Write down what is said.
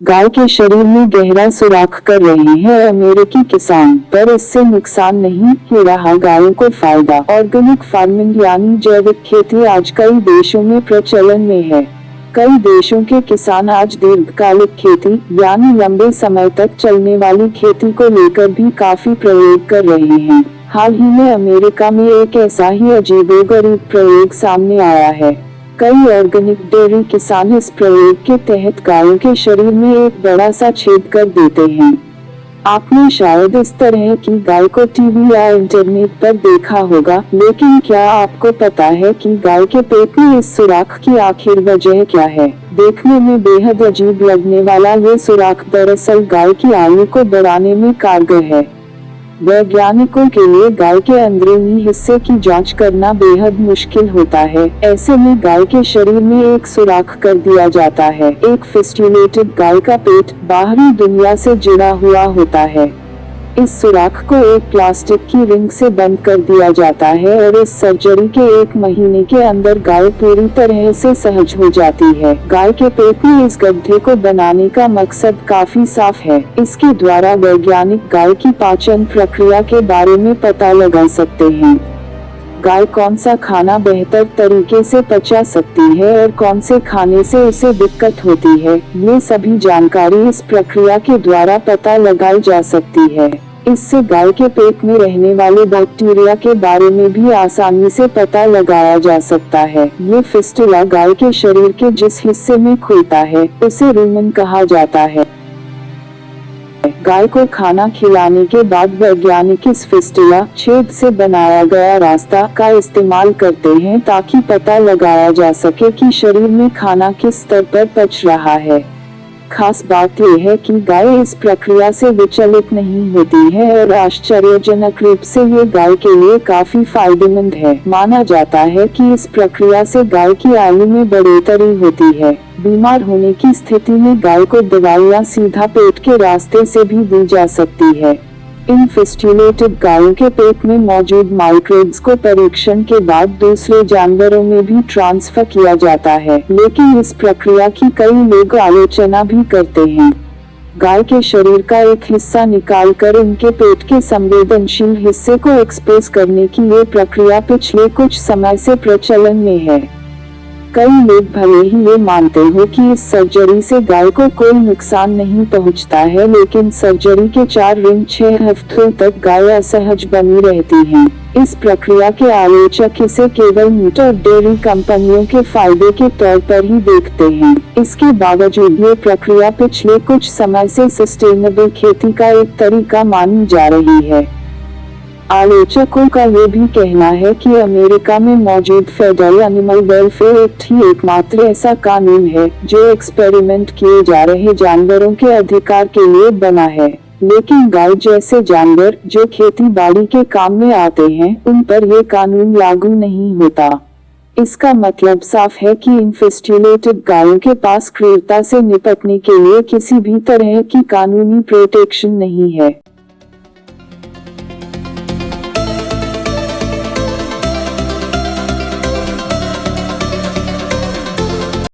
गाय के शरीर में गहरा सुराख कर रहे हैं अमेरिकी किसान, पर इससे नुकसान नहीं हो रहा गायों को फायदा। ऑर्गेनिक फार्मिंग यानी जैविक खेती आज कई देशों में प्रचलन में है। कई देशों के किसान आज दीर्घकालिक खेती यानी लंबे समय तक चलने वाली खेती को लेकर भी काफी प्रयोग कर रहे हैं। हाल ही में अमेरिका में एक ऐसा ही अजीबोगरीब प्रयोग सामने आया है। कई ऑर्गेनिक डेयरी किसान इस प्रयोग के तहत गायों के शरीर में एक बड़ा सा छेद कर देते हैं। आपने शायद इस तरह की गाय को टीवी या इंटरनेट पर देखा होगा, लेकिन क्या आपको पता है कि गाय के पेट में इस सुराख की आखिर वजह क्या है? देखने में बेहद अजीब लगने वाला ये सुराख दरअसल गाय की आयु को बढ़ाने में कारगर है। वैज्ञानिकों के लिए गाय के अंदरूनी हिस्से की जांच करना बेहद मुश्किल होता है। ऐसे में गाय के शरीर में एक सुराख कर दिया जाता है। एक फिस्टुलेटेड गाय का पेट बाहरी दुनिया से जुड़ा हुआ होता है। इस सुराख को एक प्लास्टिक की रिंग से बंद कर दिया जाता है और इस सर्जरी के 1 महीने के अंदर गाय पूरी तरह से सहज हो जाती है। गाय के पेट में इस गड्ढे को बनाने का मकसद काफी साफ है। इसके द्वारा वैज्ञानिक गाय की पाचन प्रक्रिया के बारे में पता लगा सकते हैं। गाय कौन सा खाना बेहतर तरीके से पचा सकती है और कौन से खाने से उसे दिक्कत होती है, ये सभी जानकारी इस प्रक्रिया के द्वारा पता लगाई जा सकती है। इससे गाय के पेट में रहने वाले बैक्टीरिया के बारे में भी आसानी से पता लगाया जा सकता है। ये फिस्टुला गाय के शरीर के जिस हिस्से में खुलता है उसे रुमेन कहा जाता है। गाय को खाना खिलाने के बाद वैज्ञानिक इस फिस्टुला छेद से बनाया गया रास्ता का इस्तेमाल करते हैं ताकि पता लगाया जा सके कि शरीर में खाना किस स्तर पर पच रहा है। खास बात यह है कि गाय इस प्रक्रिया से विचलित नहीं होती है और आश्चर्यजनक रूप से ये गाय के लिए काफी फायदेमंद है। माना जाता है कि इस प्रक्रिया से गाय की आयु में बढ़ोतरी होती है। बीमार होने की स्थिति में गाय को दवाइयाँ सीधा पेट के रास्ते से भी दी जा सकती है। इन फिस्टुलेटेड गायों के पेट में मौजूद माइक्रोब्स को परीक्षण के बाद दूसरे जानवरों में भी ट्रांसफर किया जाता है, लेकिन इस प्रक्रिया की कई लोग आलोचना भी करते हैं। गाय के शरीर का एक हिस्सा निकालकर इनके पेट के संवेदनशील हिस्से को एक्सपोज करने की ये प्रक्रिया पिछले कुछ समय से प्रचलन में है। कई लोग भले ही ये मानते हो कि इस सर्जरी से गाय को कोई नुकसान नहीं पहुंचता है, लेकिन सर्जरी के 4-6 हफ्तों तक गाय असहज बनी रहती हैं। इस प्रक्रिया के आलोचक इसे केवल मीट और डेयरी कंपनियों के फायदे के तौर पर ही देखते हैं। इसके बावजूद ये प्रक्रिया पिछले कुछ समय से सस्टेनेबल खेती का एक तरीका मानी जा रही है। आलोचकों का ये भी कहना है कि अमेरिका में मौजूद फेडरल एनिमल वेलफेयर एक्ट ही एकमात्र ऐसा कानून है जो एक्सपेरिमेंट किए जा रहे जानवरों के अधिकार के लिए बना है। लेकिन गाय जैसे जानवर जो खेती बाड़ी के काम में आते हैं, उन पर ये कानून लागू नहीं होता। इसका मतलब साफ है कि इन फिस्टुलेटेड गायों के पास क्रूरता से निपटने के लिए किसी भी तरह की कानूनी प्रोटेक्शन नहीं है।